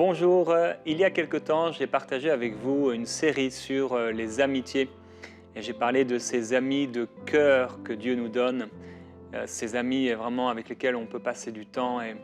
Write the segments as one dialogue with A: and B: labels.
A: Bonjour, il y a quelque temps, j'ai partagé avec vous une série sur les amitiés et j'ai parlé de ces amis de cœur que Dieu nous donne, ces amis vraiment avec lesquels on peut passer du temps et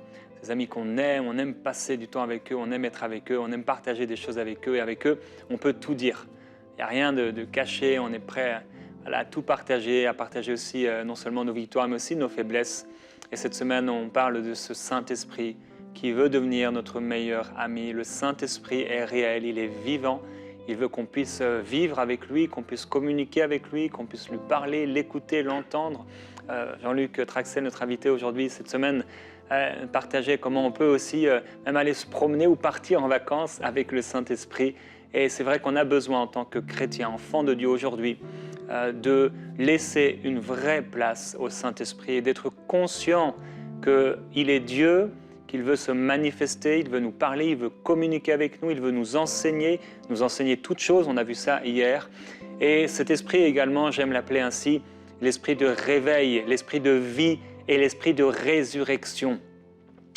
A: ces amis qu'on aime, on aime passer du temps avec eux, on aime être avec eux, on aime partager des choses avec eux et avec eux, on peut tout dire. Il n'y a rien de caché, on est prêt à tout partager, à partager aussi non seulement nos victoires mais aussi nos faiblesses. Et cette semaine, on parle de ce Saint-Esprit qui veut devenir notre meilleur ami. Le Saint-Esprit est réel, il est vivant. Il veut qu'on puisse vivre avec lui, qu'on puisse communiquer avec lui, qu'on puisse lui parler, l'écouter, l'entendre. Jean-Luc Traxel, notre invité aujourd'hui, cette semaine, partageait comment on peut aussi même aller se promener ou partir en vacances avec le Saint-Esprit. Et c'est vrai qu'on a besoin en tant que chrétien, enfant de Dieu aujourd'hui, de laisser une vraie place au Saint-Esprit et d'être conscient qu'il est Dieu, qu'il veut se manifester, il veut nous parler, il veut communiquer avec nous, il veut nous enseigner toutes choses, on a vu ça hier. Et cet esprit également, j'aime l'appeler ainsi, l'esprit de réveil, l'esprit de vie et l'esprit de résurrection.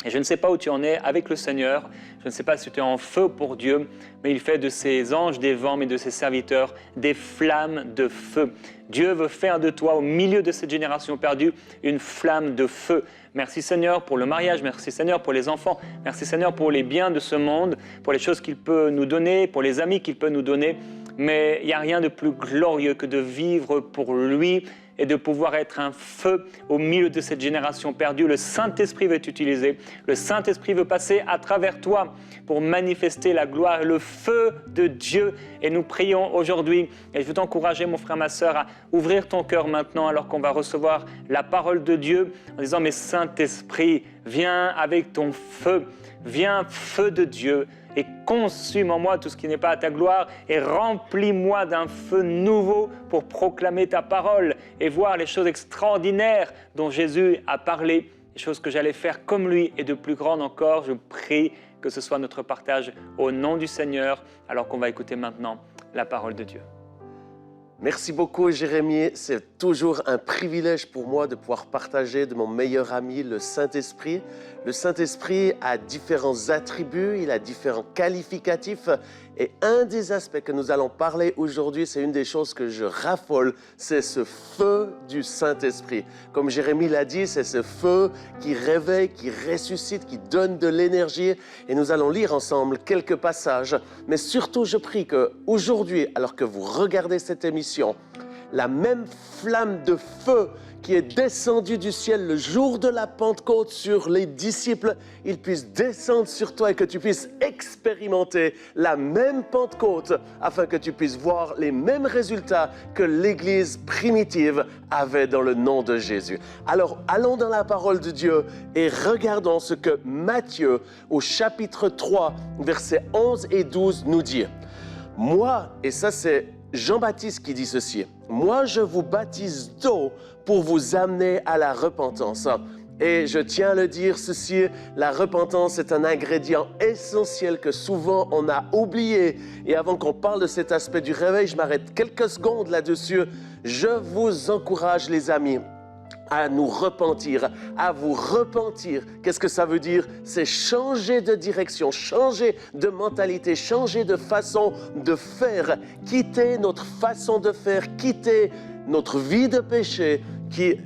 A: Et je ne sais pas où tu en es avec le Seigneur, je ne sais pas si tu es en feu pour Dieu, mais il fait de ses anges des vents, mais de ses serviteurs des flammes de feu. Dieu veut faire de toi, au milieu de cette génération perdue, une flamme de feu. Merci Seigneur pour le mariage, merci Seigneur pour les enfants, merci Seigneur pour les biens de ce monde, pour les choses qu'il peut nous donner, pour les amis qu'il peut nous donner. Mais il n'y a rien de plus glorieux que de vivre pour lui et de pouvoir être un feu au milieu de cette génération perdue. Le Saint-Esprit veut t'utiliser, le Saint-Esprit veut passer à travers toi pour manifester la gloire et le feu de Dieu. Et nous prions aujourd'hui, et je veux t'encourager mon frère, ma sœur, à ouvrir ton cœur maintenant alors qu'on va recevoir la parole de Dieu en disant « Mais Saint-Esprit, viens avec ton feu, viens feu de Dieu ». Et consume en moi tout ce qui n'est pas à ta gloire et remplis-moi d'un feu nouveau pour proclamer ta parole et voir les choses extraordinaires dont Jésus a parlé, les choses que j'allais faire comme lui et de plus grandes encore. Je prie que ce soit notre partage au nom du Seigneur, alors qu'on va écouter maintenant la parole de Dieu.
B: Merci beaucoup Jérémie, c'est toujours un privilège pour moi de pouvoir partager de mon meilleur ami, le Saint-Esprit. Le Saint-Esprit a différents attributs, il a différents qualificatifs et un des aspects que nous allons parler aujourd'hui, c'est une des choses que je raffole, c'est ce feu du Saint-Esprit. Comme Jérémie l'a dit, c'est ce feu qui réveille, qui ressuscite, qui donne de l'énergie et nous allons lire ensemble quelques passages. Mais surtout, je prie qu'aujourd'hui, alors que vous regardez cette émission, la même flamme de feu qui est descendue du ciel le jour de la Pentecôte sur les disciples, il puisse descendre sur toi et que tu puisses expérimenter la même Pentecôte afin que tu puisses voir les mêmes résultats que l'Église primitive avait dans le nom de Jésus. Alors, allons dans la parole de Dieu et regardons ce que Matthieu, au chapitre 3, versets 11 et 12, nous dit. Moi, et ça c'est Jean-Baptiste qui dit ceci, « Moi, je vous baptise d'eau pour vous amener à la repentance. » Et je tiens à le dire ceci, la repentance est un ingrédient essentiel que souvent on a oublié. Et avant qu'on parle de cet aspect du réveil, je m'arrête quelques secondes là-dessus. Je vous encourage, les amis, à nous repentir, à vous repentir. Qu'est-ce que ça veut dire? C'est changer de direction, changer de mentalité, changer de façon de faire, quitter notre façon de faire, quitter notre vie de péché.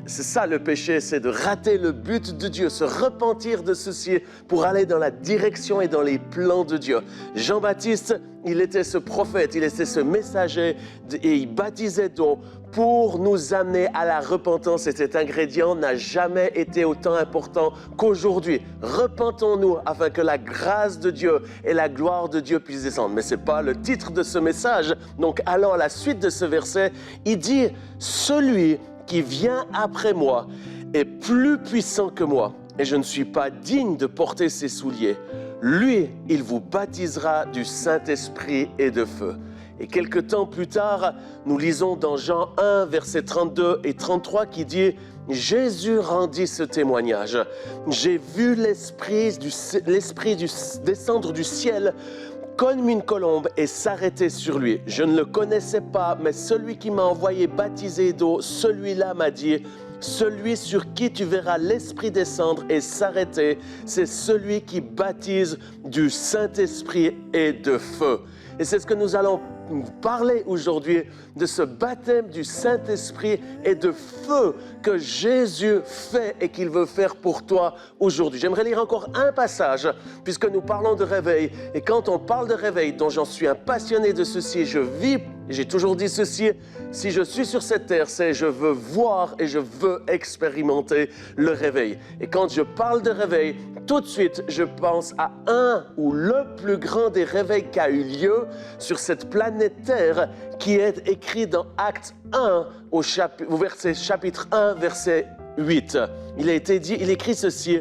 B: C'est ça le péché, c'est de rater le but de Dieu, se repentir de ceci pour aller dans la direction et dans les plans de Dieu. Jean-Baptiste, il était ce prophète, il était ce messager et il baptisait d'eau pour nous amener à la repentance. Et cet ingrédient n'a jamais été autant important qu'aujourd'hui. Repentons-nous afin que la grâce de Dieu et la gloire de Dieu puissent descendre. Mais ce n'est pas le titre de ce message. Donc allons à la suite de ce verset. Il dit « Celui qui vient après moi est plus puissant que moi et je ne suis pas digne de porter ses souliers. Lui, il vous baptisera du Saint-Esprit et de feu. » Et quelque temps plus tard, nous lisons dans Jean 1, versets 32 et 33 qui dit « Jésus rendit ce témoignage. J'ai vu l'Esprit descendre du ciel comme une colombe et s'arrêter sur lui. Je ne le connaissais pas, mais celui qui m'a envoyé baptiser d'eau, celui-là m'a dit celui sur qui tu verras l'Esprit descendre et s'arrêter, c'est celui qui baptise du Saint-Esprit et de feu. Et c'est ce que nous allons parler aujourd'hui, de ce baptême du Saint-Esprit et de feu que Jésus fait et qu'il veut faire pour toi aujourd'hui. J'aimerais lire encore un passage, puisque nous parlons de réveil. Et quand on parle de réveil, dont j'en suis un passionné de ceci, je vis, j'ai toujours dit ceci, si je suis sur cette terre, c'est je veux voir et je veux expérimenter le réveil. Et quand je parle de réveil, tout de suite, je pense à un ou le plus grand des réveils qui a eu lieu sur cette planète Terre, qui est écrit dans Actes 1, au chapitre 1, verset 8. Il écrit ceci.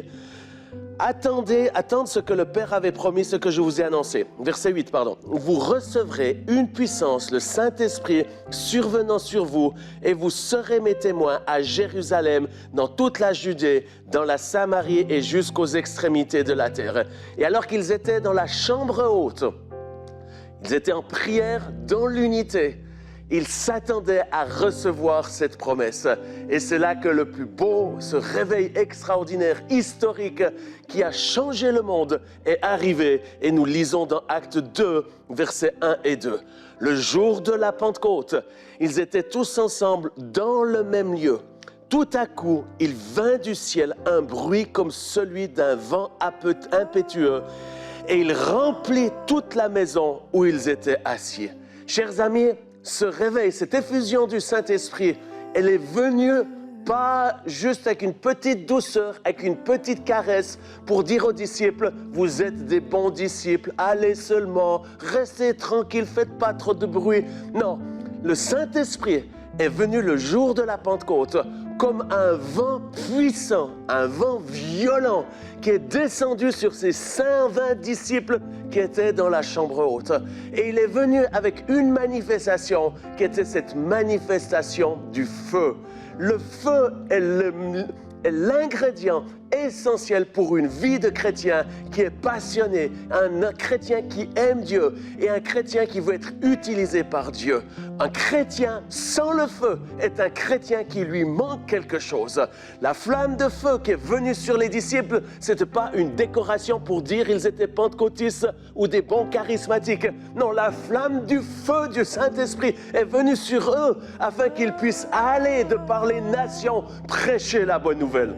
B: Attendez ce que le Père avait promis, ce que je vous ai annoncé. Verset 8, pardon. Vous recevrez une puissance, le Saint-Esprit, survenant sur vous, et vous serez mes témoins à Jérusalem, dans toute la Judée, dans la Samarie et jusqu'aux extrémités de la terre. Et alors qu'ils étaient dans la chambre haute, ils étaient en prière dans l'unité. Ils s'attendaient à recevoir cette promesse. Et c'est là que le plus beau, ce réveil extraordinaire, historique, qui a changé le monde, est arrivé. Et nous lisons dans Actes 2, versets 1 et 2. Le jour de la Pentecôte, ils étaient tous ensemble dans le même lieu. Tout à coup, il vint du ciel un bruit comme celui d'un vent impétueux. Et il remplit toute la maison où ils étaient assis. Chers amis, ce réveil, cette effusion du Saint-Esprit, elle est venue pas juste avec une petite douceur, avec une petite caresse pour dire aux disciples, vous êtes des bons disciples, allez seulement, restez tranquilles, faites pas trop de bruit. Non, le Saint-Esprit est venu le jour de la Pentecôte comme un vent puissant, un vent violent qui est descendu sur ces 120 disciples qui étaient dans la chambre haute. Et il est venu avec une manifestation qui était cette manifestation du feu. Le feu est l'ingrédient essentiel pour une vie de chrétien qui est passionné, un chrétien qui aime Dieu et un chrétien qui veut être utilisé par Dieu. Un chrétien sans le feu est un chrétien qui lui manque quelque chose. La flamme de feu qui est venue sur les disciples, ce n'était pas une décoration pour dire ils étaient pentecôtistes ou des bons charismatiques. Non, la flamme du feu du Saint-Esprit est venue sur eux afin qu'ils puissent aller de par les nations prêcher la bonne nouvelle.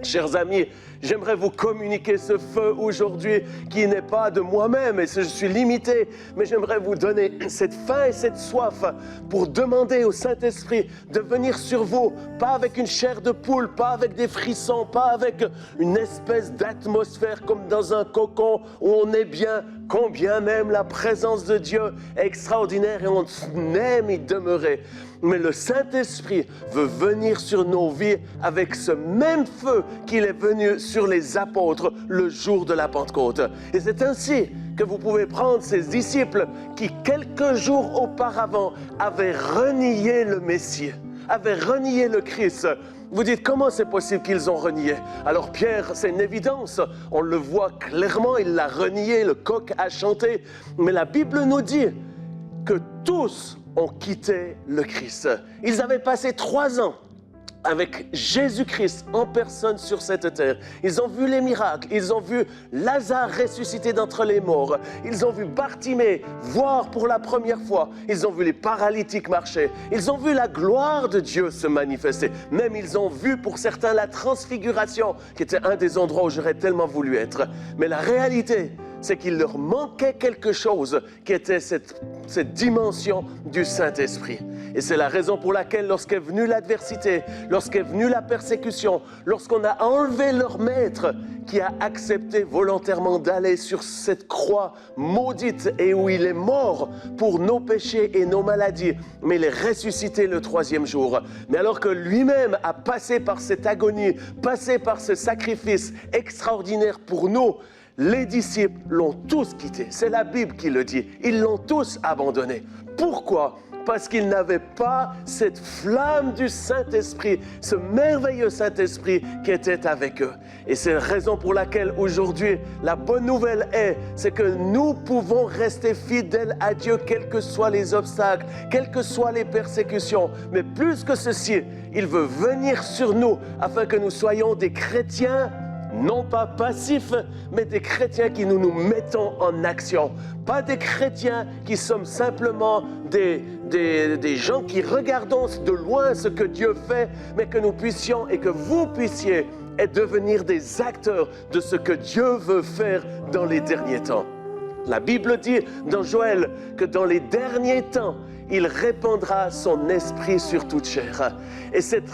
B: Chers amis, j'aimerais vous communiquer ce feu aujourd'hui qui n'est pas de moi-même et je suis limité, mais j'aimerais vous donner cette faim et cette soif pour demander au Saint-Esprit de venir sur vous, pas avec une chair de poule, pas avec des frissons, pas avec une espèce d'atmosphère comme dans un cocon où on est bien, combien même la présence de Dieu est extraordinaire et on aime y demeurer. Mais le Saint-Esprit veut venir sur nos vies avec ce même feu qu'il est venu sur les apôtres le jour de la Pentecôte. Et c'est ainsi que vous pouvez prendre ces disciples qui, quelques jours auparavant, avaient renié le Messie, avaient renié le Christ. Vous dites, comment c'est possible qu'ils ont renié? Alors Pierre, c'est une évidence, on le voit clairement, il l'a renié, le coq a chanté. Mais la Bible nous dit que tous ont quitté le Christ. Ils avaient passé 3 ans avec Jésus-Christ en personne sur cette terre. Ils ont vu les miracles, ils ont vu Lazare ressuscité d'entre les morts, ils ont vu Bartimée voir pour la première fois, ils ont vu les paralytiques marcher, ils ont vu la gloire de Dieu se manifester, même ils ont vu pour certains la transfiguration, qui était un des endroits où j'aurais tellement voulu être. Mais la réalité, c'est qu'il leur manquait quelque chose qui était cette dimension du Saint-Esprit. Et c'est la raison pour laquelle lorsqu'est venue l'adversité, lorsqu'est venue la persécution, lorsqu'on a enlevé leur maître qui a accepté volontairement d'aller sur cette croix maudite et où il est mort pour nos péchés et nos maladies, mais il est ressuscité le 3e jour. Mais alors que lui-même a passé par cette agonie, passé par ce sacrifice extraordinaire pour nous, les disciples l'ont tous quitté. C'est la Bible qui le dit. Ils l'ont tous abandonné. Pourquoi ? parce qu'ils n'avaient pas cette flamme du Saint-Esprit, ce merveilleux Saint-Esprit qui était avec eux. Et c'est la raison pour laquelle aujourd'hui, la bonne nouvelle c'est que nous pouvons rester fidèles à Dieu, quels que soient les obstacles, quelles que soient les persécutions. Mais plus que ceci, il veut venir sur nous afin que nous soyons des chrétiens, non pas passifs, mais des chrétiens qui nous mettons en action. Pas des chrétiens qui sommes simplement des gens qui regardons de loin ce que Dieu fait, mais que nous puissions et que vous puissiez devenir des acteurs de ce que Dieu veut faire dans les derniers temps. La Bible dit dans Joël que dans les derniers temps, il répandra son esprit sur toute chair. Et cette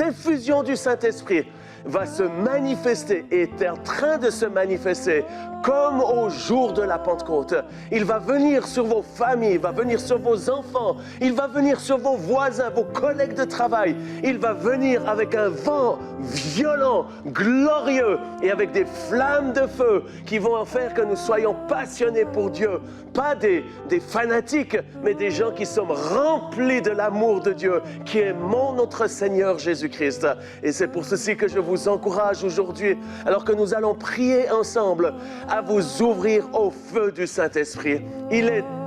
B: effusion du Saint-Esprit va se manifester et est en train de se manifester comme au jour de la Pentecôte. Il va venir sur vos familles, il va venir sur vos enfants, il va venir sur vos voisins, vos collègues de travail. Il va venir avec un vent violent, glorieux et avec des flammes de feu qui vont en faire que nous soyons passionnés pour Dieu. Pas des fanatiques, mais des gens qui sommes remplis de l'amour de Dieu, qui aimons notre Seigneur Jésus-Christ. Et c'est pour ceci que je vous encourage aujourd'hui, alors que nous allons prier ensemble, à vous ouvrir au feu du Saint-Esprit.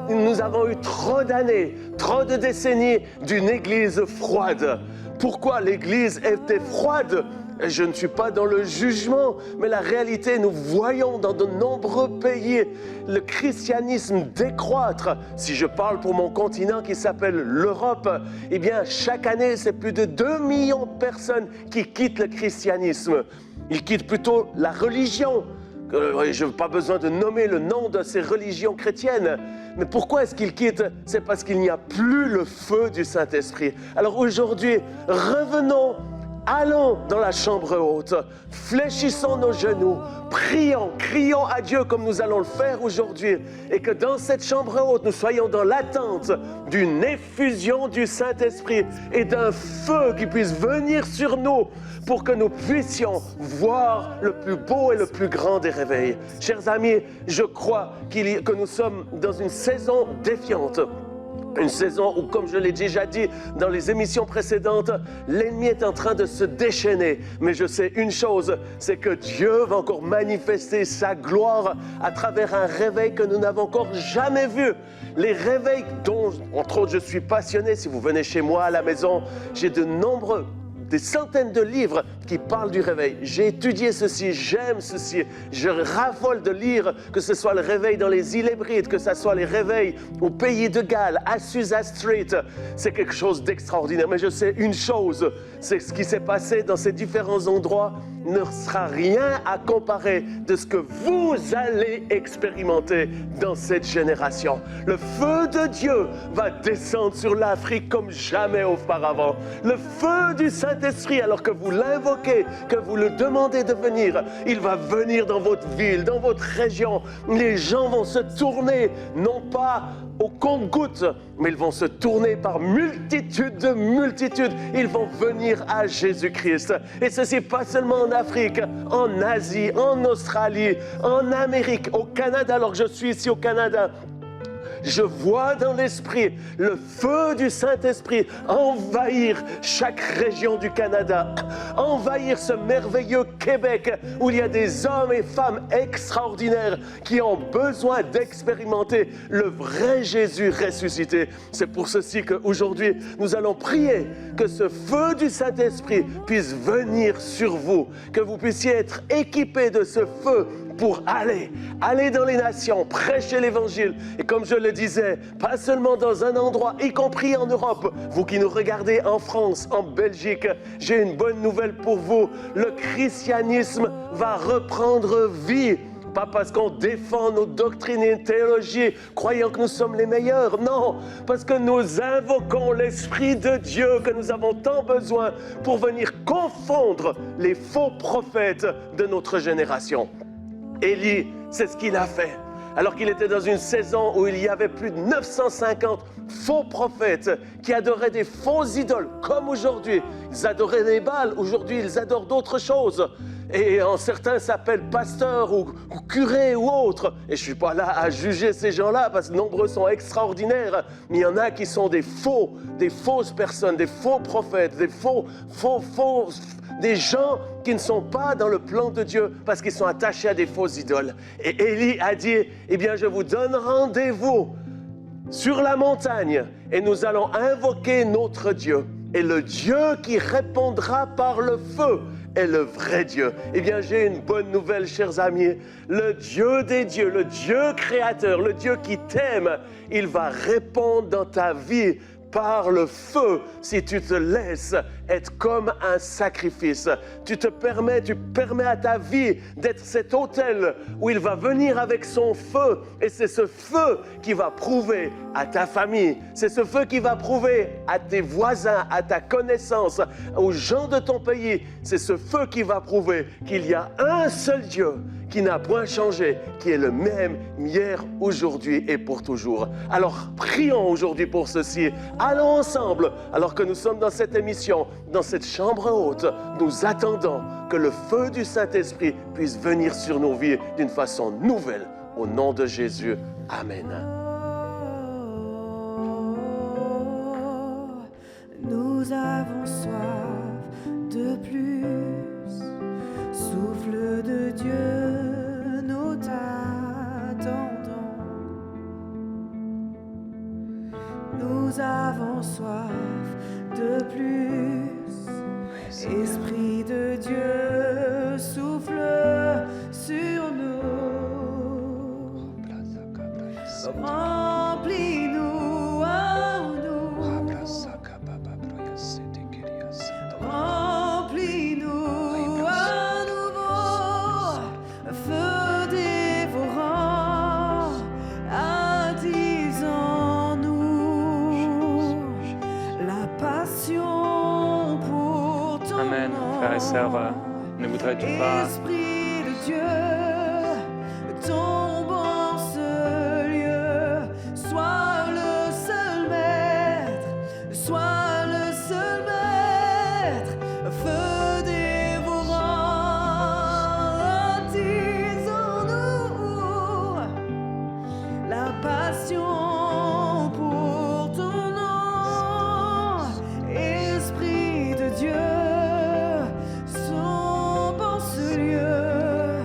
B: Nous avons eu trop d'années, trop de décennies d'une Église froide. Pourquoi l'Église était froide? Je ne suis pas dans le jugement, mais la réalité, nous voyons dans de nombreux pays le christianisme décroître. Si je parle pour mon continent qui s'appelle l'Europe, eh bien, chaque année, c'est plus de 2 millions de personnes qui quittent le christianisme. Ils quittent plutôt la religion. Je n'ai pas besoin de nommer le nom de ces religions chrétiennes. Mais pourquoi est-ce qu'ils quittent? C'est parce qu'il n'y a plus le feu du Saint-Esprit. Alors aujourd'hui, revenons. Allons dans la chambre haute, fléchissons nos genoux, prions, crions à Dieu comme nous allons le faire aujourd'hui, et que dans cette chambre haute, nous soyons dans l'attente d'une effusion du Saint-Esprit et d'un feu qui puisse venir sur nous pour que nous puissions voir le plus beau et le plus grand des réveils. Chers amis, je crois que nous sommes dans une saison défiante. Une saison où, comme je l'ai déjà dit dans les émissions précédentes, l'ennemi est en train de se déchaîner. Mais je sais une chose, c'est que Dieu va encore manifester sa gloire à travers un réveil que nous n'avons encore jamais vu. Les réveils dont, entre autres, je suis passionné. Si vous venez chez moi à la maison, j'ai des centaines de livres qui parlent du réveil. J'ai étudié ceci, j'aime ceci, je raffole de lire, que ce soit le réveil dans les îles Hébrides, que ce soit les réveils au pays de Galles, à Susa Street. C'est quelque chose d'extraordinaire. Mais je sais une chose, c'est ce qui s'est passé dans ces différents endroits ne sera rien à comparer de ce que vous allez expérimenter dans cette génération. Le feu de Dieu va descendre sur l'Afrique comme jamais auparavant. Le feu du Saint-Esprit, alors que vous l'invoquez, que vous le demandez de venir, il va venir dans votre ville, dans votre région. Les gens vont se tourner, non pas au compte-gouttes, mais ils vont se tourner par multitude de multitudes. Ils vont venir à Jésus-Christ. Et ceci pas seulement en Afrique, en Asie, en Australie, en Amérique, au Canada, alors que je suis ici au Canada. Je vois dans l'esprit le feu du Saint-Esprit envahir chaque région du Canada, envahir ce merveilleux Québec où il y a des hommes et femmes extraordinaires qui ont besoin d'expérimenter le vrai Jésus ressuscité. C'est pour ceci qu'aujourd'hui, nous allons prier que ce feu du Saint-Esprit puisse venir sur vous, que vous puissiez être équipés de ce feu pour aller dans les nations, prêcher l'Évangile. Et comme je le disais, pas seulement dans un endroit, y compris en Europe. Vous qui nous regardez en France, en Belgique, j'ai une bonne nouvelle pour vous. Le christianisme va reprendre vie. Pas parce qu'on défend nos doctrines et théologies, croyant que nous sommes les meilleurs. Non, parce que nous invoquons l'Esprit de Dieu que nous avons tant besoin pour venir confondre les faux prophètes de notre génération. Élie, c'est ce qu'il a fait. Alors qu'il était dans une saison où il y avait plus de 950 faux prophètes qui adoraient des faux idoles, comme aujourd'hui. Ils adoraient les Baals, aujourd'hui ils adorent d'autres choses. et certains s'appellent pasteurs ou curés ou autres. Et je ne suis pas là à juger ces gens-là parce que nombreux sont extraordinaires. Mais il y en a qui sont des fausses personnes, des faux prophètes, des gens qui ne sont pas dans le plan de Dieu parce qu'ils sont attachés à des fausses idoles. Et Élie a dit, eh bien je vous donne rendez-vous sur la montagne et nous allons invoquer notre Dieu. Et le Dieu qui répondra par le feu est le vrai Dieu. Eh bien, j'ai une bonne nouvelle, chers amis. Le Dieu des dieux, le Dieu créateur, le Dieu qui t'aime, il va répondre dans ta vie par le feu si tu te laisses être comme un sacrifice. Tu permets à ta vie d'être cet autel où il va venir avec son feu. Et c'est ce feu qui va prouver à ta famille, c'est ce feu qui va prouver à tes voisins, à ta connaissance, aux gens de ton pays. C'est ce feu qui va prouver qu'il y a un seul Dieu qui n'a point changé, qui est le même hier, aujourd'hui et pour toujours. Alors, prions aujourd'hui pour ceci. Allons ensemble, alors que nous sommes dans cette émission, dans cette chambre haute, nous attendons que le feu du Saint-Esprit puisse venir sur nos vies d'une façon nouvelle. Au nom de Jésus, Amen.
C: Nous avons soif de plus. Souffle de Dieu, nous t'attendons. Nous avons soif de plus. Esprit de Dieu, souffle sur nous. Remplis-nous en nous. Remplis-nous à nouveau. Feu dévorant, attisons-nous. La passion pour ton
A: Amen.
C: nom.
A: Frères et sœurs, ne voudrais-tu pas
C: Esprit de Dieu, tombe en ce lieu. Sois le seul maître, sois le seul maître. Feu dévorant, attisons-nous. La passion pour ton nom. Esprit de Dieu, sombre en ce lieu.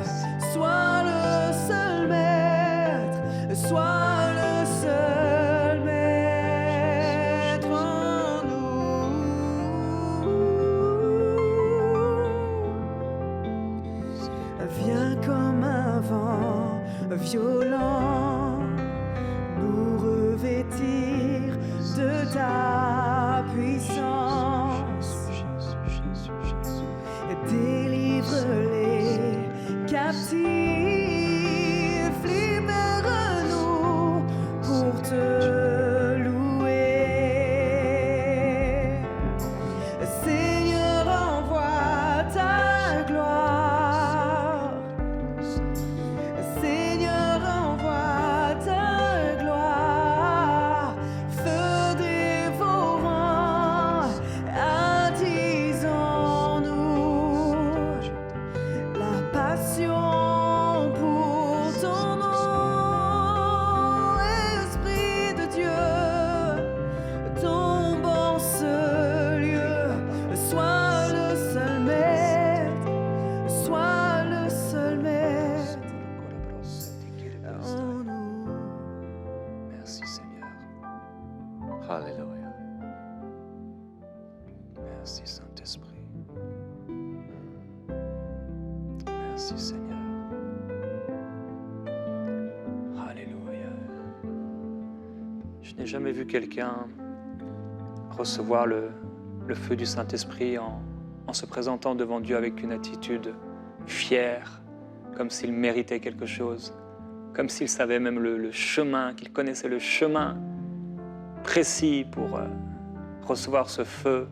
C: Sois le seul maître, sois le seul maître en nous. Viens comme un vent violent, nous revêtir de ta puissance. Délivre les captifs, libère-nous pour te louer. Seigneur, envoie ta gloire. Seigneur, envoie ta gloire. Feu dévorant, attisons-nous. La passion pour ton nom. Esprit de Dieu, tombe en ce lieu. Sois le seul maître, sois le seul maître en nous.
A: Merci Seigneur.
B: Alléluia.
A: Merci Saint-Esprit. Merci Seigneur. Alléluia. Je n'ai jamais vu quelqu'un recevoir le feu du Saint-Esprit en se présentant devant Dieu avec une attitude fière, comme s'il méritait quelque chose, comme s'il savait même le chemin, qu'il connaissait le chemin précis pour recevoir ce feu.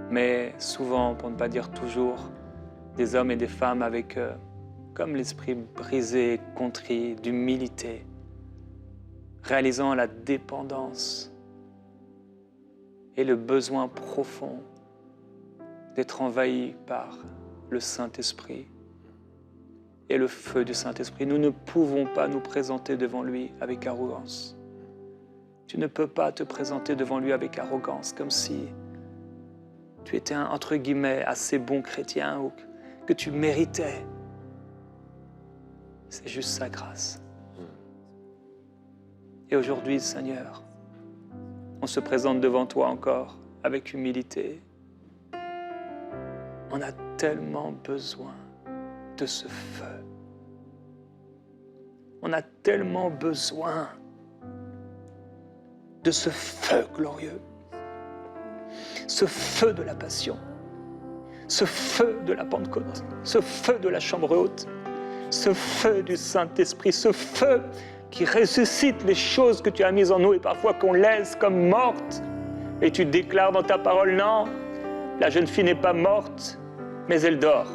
A: Mais souvent, pour ne pas dire toujours, des hommes et des femmes avec comme l'esprit brisé, contrit, d'humilité, réalisant la dépendance et le besoin profond d'être envahi par le Saint-Esprit et le feu du Saint-Esprit. Nous ne pouvons pas nous présenter devant lui avec arrogance. Tu ne peux pas te présenter devant lui avec arrogance, comme si tu étais un, entre guillemets, assez bon chrétien ou que tu méritais. C'est juste sa grâce. Et aujourd'hui, Seigneur, on se présente devant toi encore avec humilité. On a tellement besoin de ce feu. On a tellement besoin de ce feu glorieux, ce feu de la passion, ce feu de la Pentecôte, ce feu de la chambre haute, ce feu du Saint-Esprit, ce feu qui ressuscite les choses que tu as mises en nous et parfois qu'on laisse comme mortes. Et tu déclares dans ta parole, non, la jeune fille n'est pas morte, mais elle dort.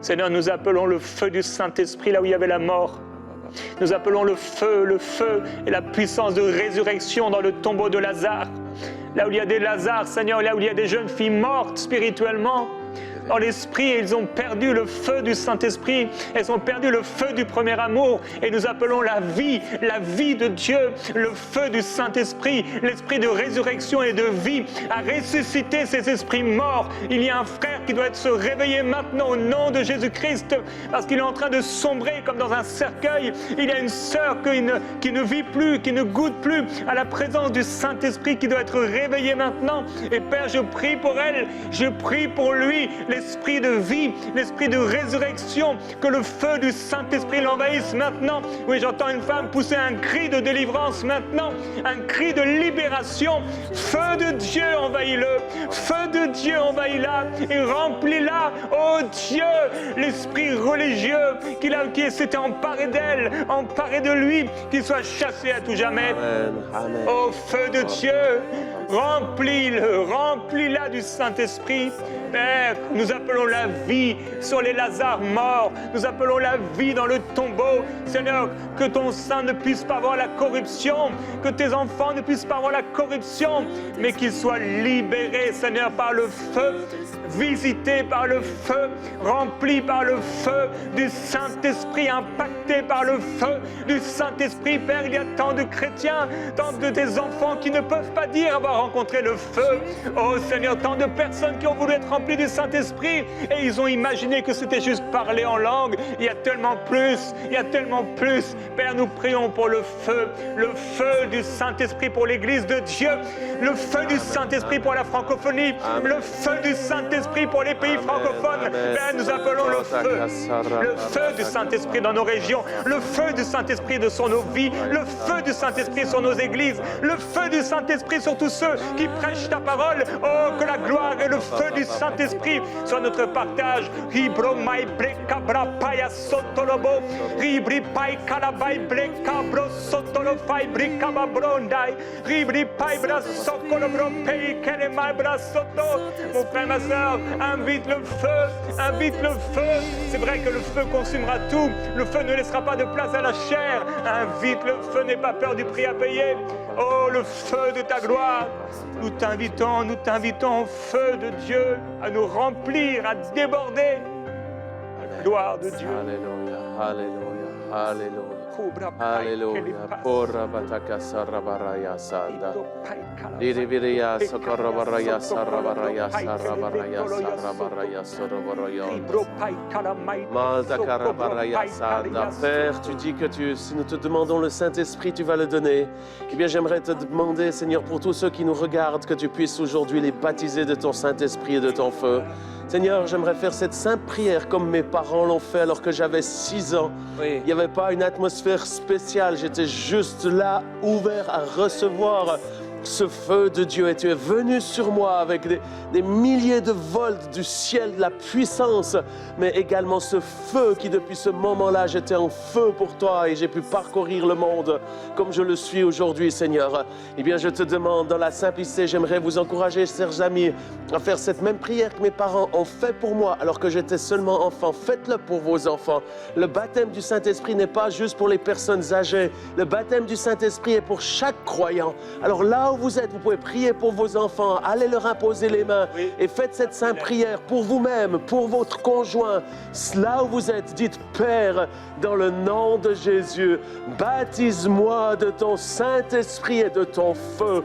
A: Seigneur, nous appelons le feu du Saint-Esprit là où il y avait la mort. Nous appelons le feu et la puissance de résurrection dans le tombeau de Lazare. Là où il y a des Lazare, Seigneur, là où il y a des jeunes filles mortes spirituellement, dans l'esprit, et ils ont perdu le feu du Saint-Esprit, elles ont perdu le feu du premier amour, et nous appelons la vie de Dieu, le feu du Saint-Esprit, l'esprit de résurrection et de vie, à ressusciter ces esprits morts. Il y a un frère qui doit se réveiller maintenant au nom de Jésus-Christ, parce qu'il est en train de sombrer comme dans un cercueil. Il y a une sœur qui ne vit plus, qui ne goûte plus à la présence du Saint-Esprit, qui doit être réveillée maintenant. Et Père, je prie pour elle, je prie pour lui, l'esprit de vie, l'esprit de résurrection, que le feu du Saint-Esprit l'envahisse maintenant. Oui, j'entends une femme pousser un cri de délivrance maintenant, un cri de libération. Feu de Dieu, envahis-le. Feu de Dieu, envahis-la et remplis-la. Oh Dieu, l'esprit religieux qui s'était emparé d'elle, emparé de lui, qu'il soit chassé à tout jamais.
B: Amen. Amen.
A: Oh feu de Dieu, remplis-le, remplis-la du Saint-Esprit. Père, nous appelons la vie sur les Lazare morts. Nous appelons la vie dans le tombeau. Seigneur, que ton sein ne puisse pas voir la corruption, que tes enfants ne puissent pas voir la corruption, mais qu'ils soient libérés, Seigneur, par le feu, visités par le feu, remplis par le feu du Saint-Esprit, impactés par le feu du Saint-Esprit. Père, il y a tant de chrétiens, tant de tes enfants qui ne peuvent pas dire avoir rencontré le feu. Oh Seigneur, tant de personnes qui ont voulu être remplies du Saint-Esprit et ils ont imaginé que c'était juste parler en langue. Il y a tellement plus, il y a tellement plus. Père, nous prions pour le feu du Saint-Esprit pour l'Église de Dieu, le feu du Saint-Esprit pour la francophonie, le feu du Saint-Esprit pour les pays francophones. Père, nous appelons le feu du Saint-Esprit dans nos régions, le feu du Saint-Esprit sur nos vies, le feu du Saint-Esprit sur nos églises, le feu du Saint-Esprit sur tous ceux qui prêchent ta parole. Oh, que la gloire et le feu du Saint-Esprit soit notre partage. Ribro mai breka bra paya sotolobo, ribri pai kalabai breka bro sotolo fai brika babrondai, ribri pai bra sokolo bro pei kele mai bra soto. Mon frère, ma soeur, invite le feu, invite le feu. C'est vrai que le feu consumera tout, le feu ne laissera pas de place à la chair. Invite le feu, n'aie pas peur du prix à payer. Oh, le feu de ta gloire, nous t'invitons, feu de Dieu, à nous remplir, à déborder. Gloire de Dieu.
B: Alléluia, alléluia, alléluia. Alléluia. Porra bataka sarabaraya sada. Diribiria socorrobaraya sarabaraya sarabaraya sarabaraya sorobaraya. Malta karabaraya sada. Père, tu dis que si nous te demandons le Saint-Esprit, tu vas le donner. Eh bien, j'aimerais te demander, Seigneur, pour tous ceux qui nous regardent, que tu puisses aujourd'hui les baptiser de ton Saint-Esprit et de ton feu. Seigneur, j'aimerais faire cette simple prière comme mes parents l'ont fait alors que j'avais 6 ans.
A: Oui.
B: Il n'y avait pas une atmosphère spéciale, j'étais juste là, ouvert à recevoir ce feu de Dieu. Et tu es venu sur moi avec des milliers de volts du ciel, de la puissance, mais également ce feu qui depuis ce moment-là, j'étais en feu pour toi et j'ai pu parcourir le monde comme je le suis aujourd'hui, Seigneur. Eh bien, je te demande, dans la simplicité, j'aimerais vous encourager, chers amis, à faire cette même prière que mes parents ont fait pour moi alors que j'étais seulement enfant. Faites-le pour vos enfants. Le baptême du Saint-Esprit n'est pas juste pour les personnes âgées. Le baptême du Saint-Esprit est pour chaque croyant. Alors là où vous êtes, vous pouvez prier pour vos enfants, allez leur imposer les mains
A: Oui.
B: et faites cette sainte prière pour vous-même, pour votre conjoint. Là où vous êtes, dites Père, dans le nom de Jésus, baptise-moi de ton Saint-Esprit et de ton feu.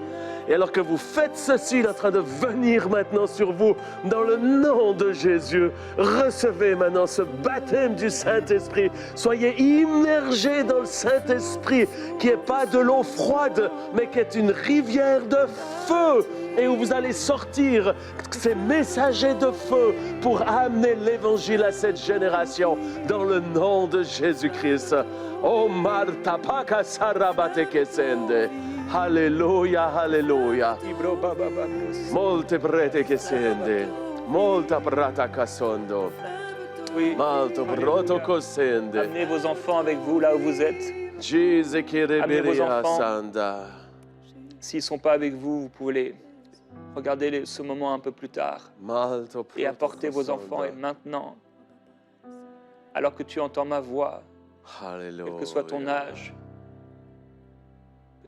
B: Et alors que vous faites ceci, il est en train de venir maintenant sur vous, dans le nom de Jésus. Recevez maintenant ce baptême du Saint-Esprit. Soyez immergés dans le Saint-Esprit, qui n'est pas de l'eau froide, mais qui est une rivière de feu. Et où vous allez sortir ces messagers de feu pour amener l'Évangile à cette génération, dans le nom de Jésus-Christ. Oh Marta Paka Sarabate Kesende. Alléluia, alléluia. Molte prete che sende, molta prata casondo,
A: Oui.
B: malto broto cosende.
A: Amenez vos enfants avec vous là où vous êtes.
B: Jesus che
A: Amenez vos
B: reberia
A: enfants.
B: sanda.
A: S'ils ne sont pas avec vous, vous pouvez les regarder ce moment un peu plus tard
B: Malto
A: et
B: proto
A: apporter vos enfants. Et
B: cosonda.
A: maintenant, alors que tu entends ma voix,
B: Alléluia.
A: quel que soit ton âge,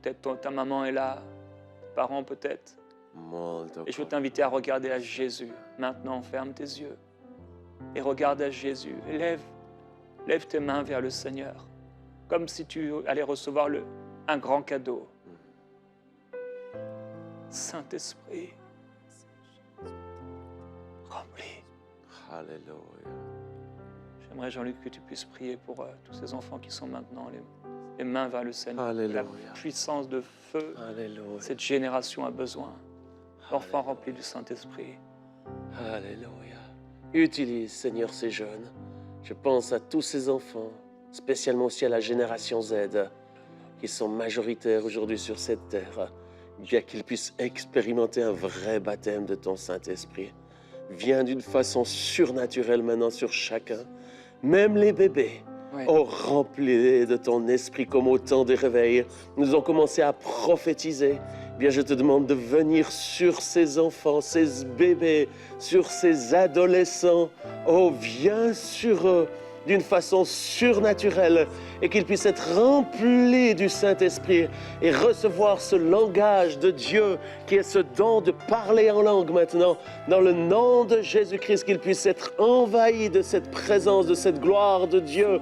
A: peut-être ta maman est là, tes parents peut-être.
B: Molto
A: Et je veux t'inviter à regarder à Jésus. Maintenant, ferme tes yeux et regarde à Jésus. Et lève tes mains vers le Seigneur, comme si tu allais recevoir un grand cadeau. Saint-Esprit, remplis.
B: Alléluia.
A: J'aimerais, Jean-Luc, que tu puisses prier pour tous ces enfants qui sont maintenant les mains vers le Seigneur.
B: Alléluia.
A: La puissance de feu,
B: Alléluia.
A: cette génération a besoin d'enfants remplis du Saint-Esprit.
B: Alléluia. Utilise, Seigneur, ces jeunes. Je pense à tous ces enfants, spécialement aussi à la génération Z, qui sont majoritaires aujourd'hui sur cette terre, bien qu'ils puissent expérimenter un vrai baptême de ton Saint-Esprit. Viens d'une façon surnaturelle maintenant sur chacun, même les bébés.
A: Oui.
B: Oh, remplis de ton esprit comme au temps des réveils. Nous avons commencé à prophétiser. Bien, je te demande de venir sur ces enfants, ces bébés, sur ces adolescents. Oh, viens sur eux d'une façon surnaturelle et qu'ils puissent être remplis du Saint-Esprit et recevoir ce langage de Dieu qui est ce don de parler en langue maintenant. Dans le nom de Jésus-Christ, qu'ils puissent être envahis de cette présence, de cette gloire de Dieu.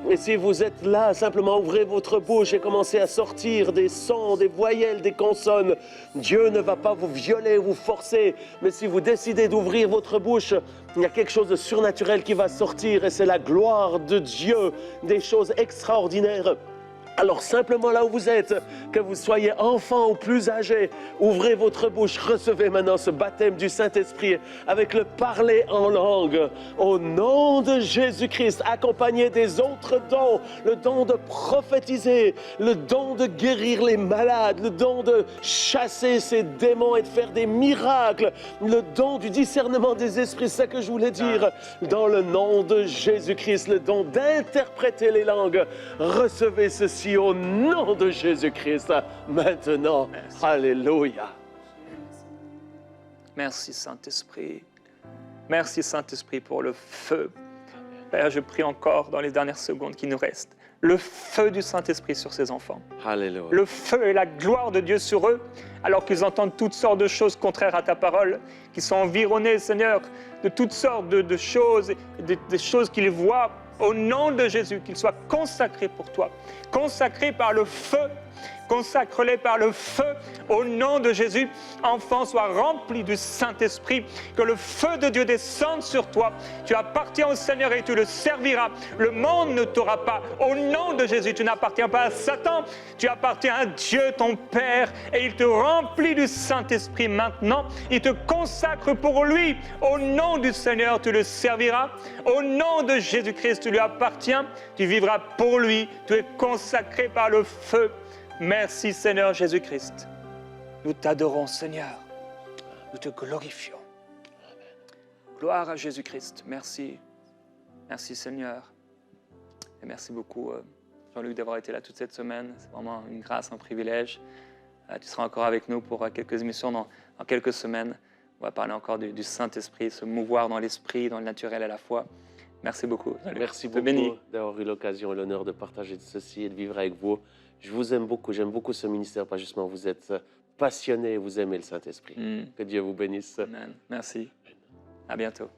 B: Et si vous êtes là, simplement ouvrez votre bouche et commencez à sortir des sons, des voyelles, des consonnes. Dieu ne va pas vous violer, vous forcer. Mais si vous décidez d'ouvrir votre bouche, il y a quelque chose de surnaturel qui va sortir et c'est la gloire de Dieu, des choses extraordinaires. Alors simplement là où vous êtes, que vous soyez enfant ou plus âgé, ouvrez votre bouche, recevez maintenant ce baptême du Saint-Esprit avec le parler en langue. Au nom de Jésus-Christ, accompagné des autres dons, le don de prophétiser, le don de guérir les malades, le don de chasser ces démons et de faire des miracles, le don du discernement des esprits, c'est ça que je voulais dire. Dans le nom de Jésus-Christ, le don d'interpréter les langues, recevez ceci au nom de Jésus-Christ, maintenant.
A: Merci.
B: Alléluia.
A: Merci Saint-Esprit. Merci Saint-Esprit pour le feu. Père, je prie encore dans les dernières secondes qui nous restent, le feu du Saint-Esprit sur ces enfants.
B: Alléluia.
A: Le feu et la gloire de Dieu sur eux, alors qu'ils entendent toutes sortes de choses contraires à ta parole, qui sont environnés, Seigneur, de toutes sortes de choses, des choses qu'ils voient. Au nom de Jésus, qu'ils soient consacrés pour toi, consacrés par le feu, consacre-les par le feu, au nom de Jésus. Enfants, sois remplis du Saint-Esprit, que le feu de Dieu descende sur toi. Tu appartiens au Seigneur et tu le serviras. Le monde ne t'aura pas. Au nom de Jésus, tu n'appartiens pas à Satan, tu appartiens à Dieu, ton Père, et il te remplit du Saint-Esprit maintenant. Il te consacre pour lui. Au nom du Seigneur, tu le serviras. Au nom de Jésus-Christ, tu lui appartiens. Tu vivras pour lui. Tu es consacré par le feu. Merci Seigneur Jésus-Christ. Nous t'adorons Seigneur. Nous te glorifions. Gloire à Jésus-Christ. Merci. Merci Seigneur. Et merci beaucoup Jean-Luc d'avoir été là toute cette semaine. C'est vraiment une grâce, un privilège. Tu seras encore avec nous pour quelques émissions dans quelques semaines. On va parler encore du Saint-Esprit, se mouvoir dans l'esprit, dans le naturel à la fois. Merci beaucoup. Jean-Luc.
B: Merci
A: Je te bénis.
B: beaucoup d'avoir eu l'occasion et l'honneur de partager ceci et de vivre avec vous. Je vous aime beaucoup, j'aime beaucoup ce ministère, pas justement vous êtes passionnez et vous aimez le Saint-Esprit.
A: Mm.
B: Que Dieu vous bénisse.
A: Amen. Merci. À bientôt.